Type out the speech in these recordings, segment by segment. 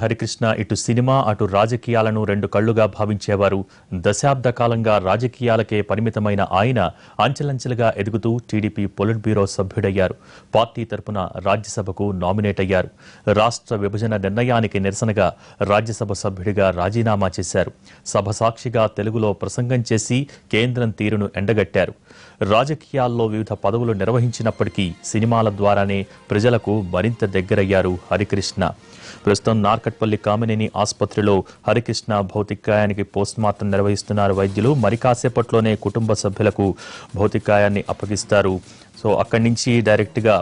హరికృష్ణ ఇటు సినిమా అటు రాజకీయాలను రెండు కళ్లుగా భావించేవారు. దశాబ్ద కాలంగా రాజకీయాలకే పరిమితమైన ఆయన అంచెలంచెలుగా ఎదుగుతూ టీడీపీ పొలిట్ బ్యూరో సభ్యుడయ్యారు. పార్టీ తరపున రాజ్యసభకు నామినేట్ అయ్యారు. రాష్ట్ర విభజన నిర్ణయానికి నిరసనగా రాజ్యసభ సభ్యుడిగా రాజీనామా చేశారు. సభ సాక్షిగా తెలుగులో ప్రసంగం చేసి కేంద్రం తీరును ఎండగట్టారు. రాజకీయాల్లో వివిధ పదవులు నిర్వహించినప్పటికీ సినిమాల ద్వారానే ప్రజలకు మరింత దగ్గరయ్యారు హరికృష్ణ. ప్రస్తుతం నార్కట్పల్లి కామినేని ఆసుపత్రిలో హరికృష్ణ భౌతికాయానికి పోస్ట్మార్టం నిర్వహిస్తున్నారు వైద్యులు. మరి కాసేపట్లోనే కుటుంబ సభ్యులకు భౌతికాయాన్ని అప్పగిస్తారు. సో అక్కడి నుంచి డైరెక్ట్గా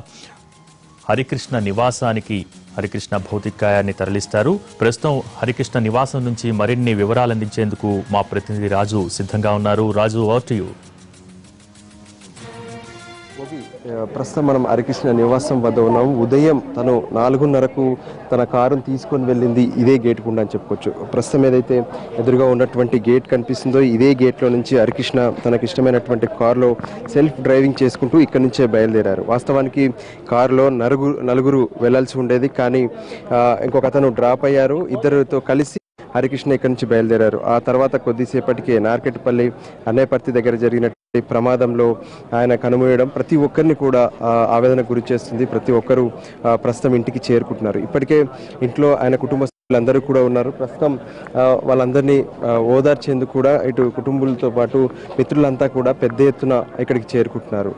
హరికృష్ణ నివాసానికి హరికృష్ణ భౌతికాయాన్ని తరలిస్తారు. ప్రస్తుతం హరికృష్ణ నివాసం నుంచి మరిన్ని వివరాలు అందించేందుకు మా ప్రతినిధి రాజు సిద్ధంగా ఉన్నారు. రాజు, ఓవర్ టు యు. ప్రస్తుతం మనం హరికృష్ణ నివాసం వద్ద ఉన్నాము. ఉదయం తను 4:30కు తన కారును తీసుకొని వెళ్ళింది ఇదే గేట్ గుండా అని చెప్పుకోవచ్చు. ప్రస్తుతం ఏదైతే ఎదురుగా ఉన్నటువంటి గేట్ కనిపిస్తుందో ఇదే గేట్లో నుంచి హరికృష్ణ తనకి ఇష్టమైనటువంటి కారులో సెల్ఫ్ డ్రైవింగ్ చేసుకుంటూ ఇక్కడి నుంచే బయలుదేరారు. వాస్తవానికి కారులో నలుగురు వెళ్లాల్సి ఉండేది, కానీ ఇంకొక అతను డ్రాప్ అయ్యారు. ఇద్దరితో కలిసి హరికృష్ణ ఇక్కడి నుంచి బయలుదేరారు. ఆ తర్వాత కొద్దిసేపటికే నార్కెట్పల్లి అన్నయ్యపర్తి దగ్గర జరిగినటువంటి ప్రమాదంలో ఆయన కనుమూయడం ప్రతి ఒక్కరిని కూడా ఆవేదనకు గురి చేస్తుంది. ప్రతి ఒక్కరూ ప్రస్తుతం ఇంటికి చేరుకుంటున్నారు. ఇప్పటికే ఇంట్లో ఆయన కుటుంబ సభ్యులందరూ కూడా ఉన్నారు. ప్రస్తుతం వాళ్ళందరినీ ఓదార్చేందుకు కూడా ఇటు కుటుంబాలతో పాటు మిత్రులంతా కూడా పెద్ద ఎత్తున ఇక్కడికి చేరుకుంటున్నారు.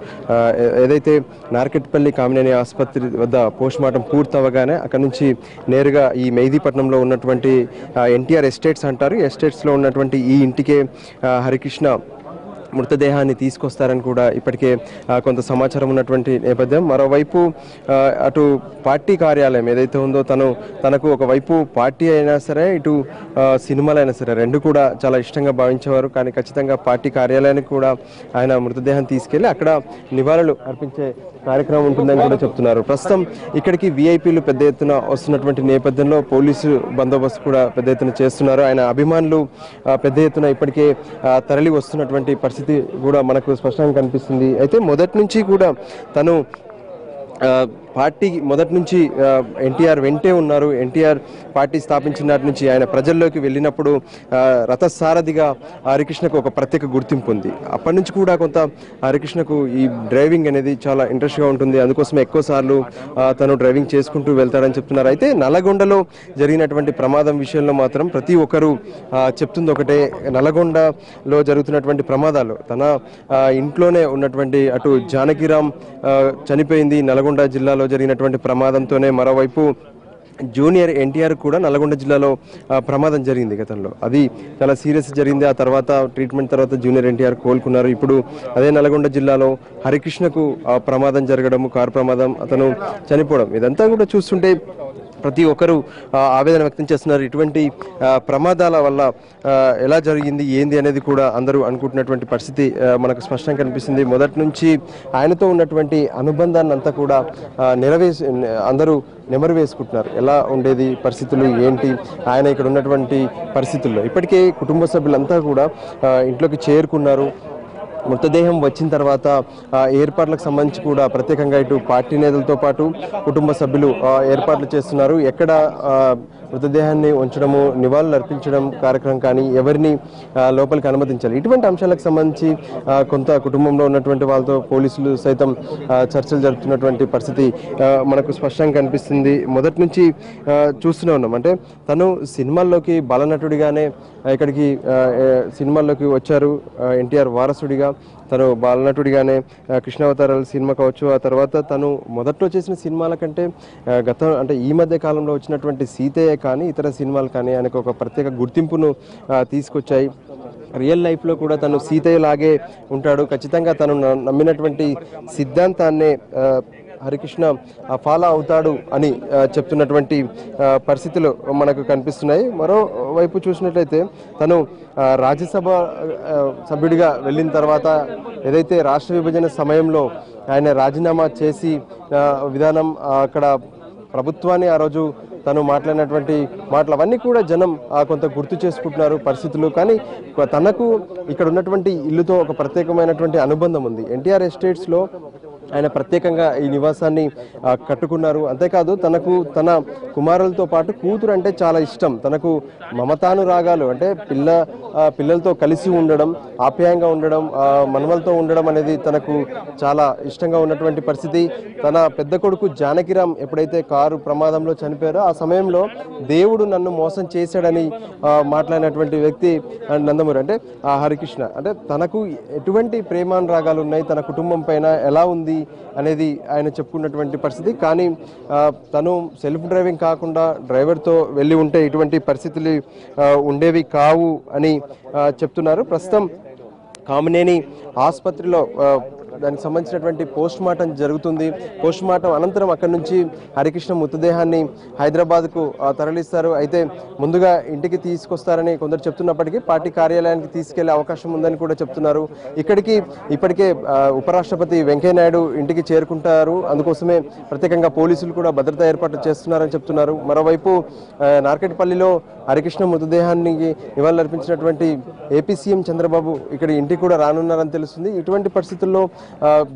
ఏదైతే నార్కెట్పల్లి కామినేని ఆసుపత్రి వద్ద పోస్ట్మార్టం పూర్తవగానే అక్కడ నుంచి నేరుగా ఈ మెహదీపట్నంలో ఉన్నటువంటి ఎన్టీఆర్ ఎస్టేట్స్ అంటారు, ఎస్టేట్స్లో ఉన్నటువంటి ఈ ఇంటికే హరికృష్ణ మృతదేహాన్ని తీసుకొస్తారని కూడా ఇప్పటికే కొంత సమాచారం ఉన్నటువంటి నేపథ్యం. మరోవైపు అటు పార్టీ కార్యాలయం ఏదైతే ఉందో తనకు ఒకవైపు పార్టీ అయినా సరే ఇటు సినిమాలైనా సరే రెండు కూడా చాలా ఇష్టంగా భావించేవారు. కానీ ఖచ్చితంగా పార్టీ కార్యాలయానికి కూడా ఆయన మృతదేహం తీసుకెళ్లి అక్కడ నివాళులు అర్పించే కార్యక్రమం ఉంటుందని కూడా చెప్తున్నారు. ప్రస్తుతం ఇక్కడికి విఐపీలు పెద్ద ఎత్తున వస్తున్నటువంటి నేపథ్యంలో పోలీసు బందోబస్తు కూడా పెద్ద ఎత్తున చేస్తున్నారు. ఆయన అభిమానులు పెద్ద ఎత్తున ఇప్పటికే తరలి వస్తున్నటువంటి పరిస్థితి కూడా మనకు స్పష్టంగా కనిపిస్తుంది. అయితే మొదటి నుంచి కూడా తను పార్టీ మొదటి నుంచి ఎన్టీఆర్ వెంటే ఉన్నారు. ఎన్టీఆర్ పార్టీ స్థాపించిన నాటి నుంచి ఆయన ప్రజల్లోకి వెళ్ళినప్పుడు రథసారథిగా హరికృష్ణకు ఒక ప్రత్యేక గుర్తింపు ఉంది. అప్పటి నుంచి కూడా కొంత హరికృష్ణకు ఈ డ్రైవింగ్ అనేది చాలా ఇంట్రెస్ట్గా ఉంటుంది. అందుకోసం ఎక్కువ సార్లు తను డ్రైవింగ్ చేసుకుంటూ వెళ్తాడని చెప్తున్నారు. అయితే నల్లగొండలో జరిగినటువంటి ప్రమాదం విషయంలో మాత్రం ప్రతి ఒక్కరూ చెప్తుంది ఒకటే, నల్లగొండలో జరుగుతున్నటువంటి ప్రమాదాలు తన ఇంట్లోనే ఉన్నటువంటి అటు జానకిరామ్ చనిపోయింది నల్గొండ జిల్లాలో జరిగినటువంటి ప్రమాదంతోనే. మరోవైపు జూనియర్ ఎన్టీఆర్ కూడా నల్గొండ జిల్లాలో ప్రమాదం జరిగింది గతంలో. అది చాలా సీరియస్ జరిగింది. ఆ తర్వాత ట్రీట్మెంట్ తర్వాత జూనియర్ ఎన్టీఆర్ కోలుకున్నారు. ఇప్పుడు అదే నల్గొండ జిల్లాలో హరికృష్ణకు ప్రమాదం జరగడము, కారు ప్రమాదం, అతను చనిపోవడం, ఇదంతా కూడా చూస్తుంటే ప్రతి ఒక్కరూ ఆవేదన వ్యక్తం చేస్తున్నారు. ఇటువంటి ప్రమాదాల వల్ల ఎలా జరిగింది ఏంది అనేది కూడా అందరూ అనుకుంటున్నటువంటి పరిస్థితి మనకు స్పష్టంగా కనిపిస్తుంది. మొదటి నుంచి ఆయనతో ఉన్నటువంటి అనుబంధాన్ని అంతా కూడా అందరూ నెమరు వేసుకుంటున్నారు. ఎలా ఉండేది పరిస్థితులు ఏంటి ఆయన ఇక్కడ ఉన్నటువంటి పరిస్థితుల్లో. ఇప్పటికే కుటుంబ సభ్యులంతా కూడా ఇంట్లోకి చేరుకున్నారు. మృతదేహం వచ్చిన తర్వాత ఏర్పాట్లకు సంబంధించి కూడా ప్రత్యేకంగా ఇటు పార్టీ నేతలతో పాటు కుటుంబ సభ్యులు ఏర్పాట్లు చేస్తున్నారు. ఎక్కడ మృతదేహాన్ని ఉంచడము, నివాళులు అర్పించడం కార్యక్రమం కానీ ఎవరిని లోపలికి అనుమతించాలి, ఇటువంటి అంశాలకు సంబంధించి కొంత కుటుంబంలో ఉన్నటువంటి వాళ్ళతో పోలీసులు సైతం చర్చలు జరుపుతున్నటువంటి పరిస్థితి మనకు స్పష్టంగా కనిపిస్తుంది. మొదటి నుంచి చూస్తూనే ఉన్నాం. అంటే తను సినిమాల్లోకి బాలనటుడిగానే ఇక్కడికి సినిమాల్లోకి వచ్చారు. ఎన్టీఆర్ వారసుడిగా తను బాలనటుడిగానే కృష్ణావతారాల సినిమా కావచ్చు, ఆ తర్వాత తను మొదట్లో చేసిన సినిమాల కంటే అంటే ఈ మధ్య కాలంలో వచ్చినటువంటి సీతయ్య కానీ ఇతర సినిమాలు కానీ ఆయనకు ఒక ప్రత్యేక గుర్తింపును తీసుకొచ్చాయి. రియల్ లైఫ్లో కూడా తను సీతయ్య లాగే ఉంటాడు. ఖచ్చితంగా తను నమ్మినటువంటి సిద్ధాంతాన్నే హరికృష్ణ ఫాలో అవుతాడు అని చెప్తున్నటువంటి పరిస్థితులు మనకు కనిపిస్తున్నాయి. మరోవైపు చూసినట్లయితే తను రాజ్యసభ సభ్యుడిగా వెళ్ళిన తర్వాత ఏదైతే రాష్ట్ర విభజన సమయంలో ఆయన రాజీనామా చేసి విధానం, అక్కడ ప్రభుత్వాన్ని ఆ రోజు తను మాట్లాడినటువంటి మాటలు అవన్నీ కూడా జనం కొంత గుర్తు చేసుకుంటున్నారు పరిస్థితులు. కానీ తనకు ఇక్కడ ఉన్నటువంటి ఇల్లుతో ఒక ప్రత్యేకమైనటువంటి అనుబంధం ఉంది. ఎన్టీఆర్ ఎస్టేట్స్లో ఆయన ప్రత్యేకంగా ఈ నివాసాన్ని కట్టుకున్నారు. అంతేకాదు తన కుమారులతో పాటు కూతురు అంటే చాలా ఇష్టం. తనకు మమతానురాగాలు అంటే పిల్లలతో కలిసి ఉండడం, ఆప్యాయంగా ఉండడం, మనవలతో ఉండడం అనేది తనకు చాలా ఇష్టంగా ఉన్నటువంటి పరిస్థితి. తన పెద్ద కొడుకు జానకిరామ్ ఎప్పుడైతే కారు ప్రమాదంలో చనిపోయారో ఆ సమయంలో దేవుడు నన్ను మోసం చేశాడని మాట్లాడినటువంటి వ్యక్తి నందమూరి అంటే హరికృష్ణ. అంటే తనకు ఎటువంటి ప్రేమానురాగాలు ఉన్నాయి, తన కుటుంబం పైన ఎలా ఉంది అనేది ఆయన చెప్పుకున్నటువంటి పరిస్థితి. కానీ తను సెల్ఫ్ డ్రైవింగ్ కాకుండా డ్రైవర్తో వెళ్ళి ఉంటే ఇటువంటి పరిస్థితులు ఉండేవి కావు అని చెప్తున్నారు. ప్రస్తుతం కామినేని ఆసుపత్రిలో దానికి సంబంధించినటువంటి పోస్ట్ మార్టం జరుగుతుంది. పోస్ట్ మార్టం అనంతరం అక్కడి నుంచి హరికృష్ణ మృతదేహాన్ని హైదరాబాద్కు తరలిస్తారు. అయితే ముందుగా ఇంటికి తీసుకొస్తారని కొందరు చెప్తున్నప్పటికీ పార్టీ కార్యాలయానికి తీసుకెళ్లే అవకాశం ఉందని కూడా చెప్తున్నారు. ఇక్కడికి ఇప్పటికే ఉపరాష్ట్రపతి వెంకయ్యనాయుడు ఇంటికి చేరుకుంటారు. అందుకోసమే ప్రత్యేకంగా పోలీసులు కూడా భద్రతా ఏర్పాట్లు చేస్తున్నారని చెప్తున్నారు. మరోవైపు నార్కెట్పల్లిలో హరికృష్ణ మృతదేహాన్ని నివాళులర్పించినటువంటి ఏపీ సీఎం చంద్రబాబు ఇక్కడ ఇంటికి కూడా రానున్నారని తెలుస్తుంది. ఇటువంటి పరిస్థితుల్లో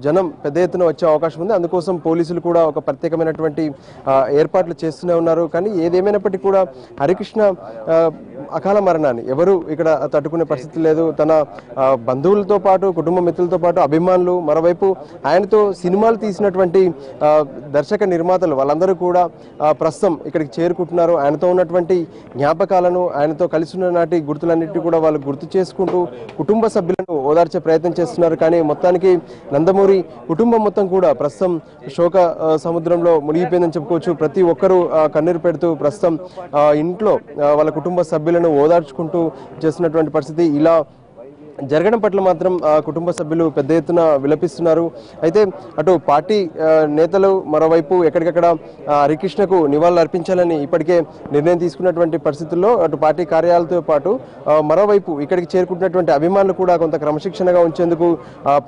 జనం పెద్ద ఎత్తున వచ్చే అవకాశం ఉంది. అందుకోసం పోలీసులు కూడా ఒక ప్రత్యేకమైనటువంటి ఏర్పాట్లు చేస్తూనే ఉన్నారు. కానీ ఏదేమైనప్పటికీ కూడా హరికృష్ణ అకాల మరణాన్ని ఎవరు ఇక్కడ తట్టుకునే పరిస్థితి లేదు. తన బంధువులతో పాటు, కుటుంబ మిత్రులతో పాటు, అభిమానులు, మరోవైపు ఆయనతో సినిమాలు తీసినటువంటి దర్శక నిర్మాతలు వాళ్ళందరూ కూడా ప్రస్తుతం ఇక్కడికి చేరుకుంటున్నారు. ఆయనతో ఉన్నటువంటి జ్ఞాపకాలను, ఆయనతో కలిసి ఉన్న నాటి గుర్తులన్నింటినీ కూడా వాళ్ళు గుర్తు చేసుకుంటూ కుటుంబ సభ్యులను ఓదార్చే ప్రయత్నం చేస్తున్నారు. కానీ మొత్తానికి నందమూరి కుటుంబం మొత్తం కూడా ప్రస్తుతం శోక సముద్రంలో మునిగిపోయిందని చెప్పుకోవచ్చు. ప్రతి ఒక్కరూ కన్నీరు పెడుతూ ప్రస్తుతం ఇంట్లో వాళ్ళ కుటుంబ సభ్యులను ఓదార్చుకుంటూ చేస్తున్నటువంటి పరిస్థితి. ఇలా జరగడం పట్ల మాత్రం కుటుంబ సభ్యులు పెద్ద ఎత్తున విలపిస్తున్నారు. అయితే అటు పార్టీ నేతలు మరోవైపు ఎక్కడికక్కడ హరికృష్ణకు నివాళులు అర్పించాలని ఇప్పటికే నిర్ణయం తీసుకున్నటువంటి పరిస్థితుల్లో అటు పార్టీ కార్యాలయాలతో పాటు మరోవైపు ఇక్కడికి చేరుకుంటున్నటువంటి అభిమానులు కూడా కొంత క్రమశిక్షణగా ఉంచేందుకు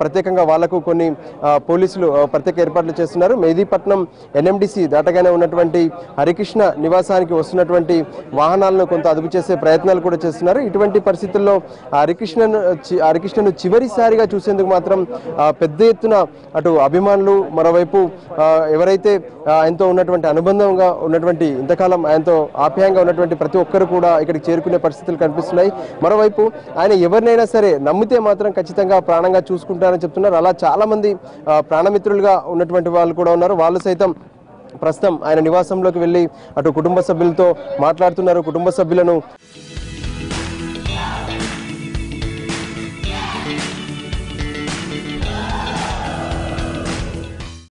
ప్రత్యేకంగా వాళ్లకు కొన్ని పోలీసులు ప్రత్యేక ఏర్పాట్లు చేస్తున్నారు. మెహదీపట్నం ఎన్ఎండిసి దాటగానే ఉన్నటువంటి హరికృష్ణ నివాసానికి వస్తున్నటువంటి వాహనాలను కొంత అదుపు చేసే ప్రయత్నాలు కూడా చేస్తున్నారు. ఇటువంటి పరిస్థితుల్లో హరికృష్ణను చివరిసారిగా చూసేందుకు మాత్రం పెద్ద ఎత్తున అటు అభిమానులు, మరోవైపు ఎవరైతే ఆయనతో ఉన్నటువంటి అనుబంధంగా ఉన్నటువంటి ఇంతకాలం ఆయనతో ఆప్యాయంగా ఉన్నటువంటి ప్రతి ఒక్కరు కూడా ఇక్కడికి చేరుకునే పరిస్థితులు కనిపిస్తున్నాయి. మరోవైపు ఆయన ఎవరినైనా సరే నమ్మితే మాత్రం ఖచ్చితంగా ప్రాణంగా చూసుకుంటారని చెప్తున్నారు. అలా చాలా మంది ప్రాణమిత్రులుగా ఉన్నటువంటి వాళ్ళు కూడా ఉన్నారు. వాళ్ళు సైతం ప్రస్తుతం ఆయన నివాసంలోకి వెళ్ళి అటు కుటుంబ సభ్యులతో మాట్లాడుతున్నారు. కుటుంబ సభ్యులను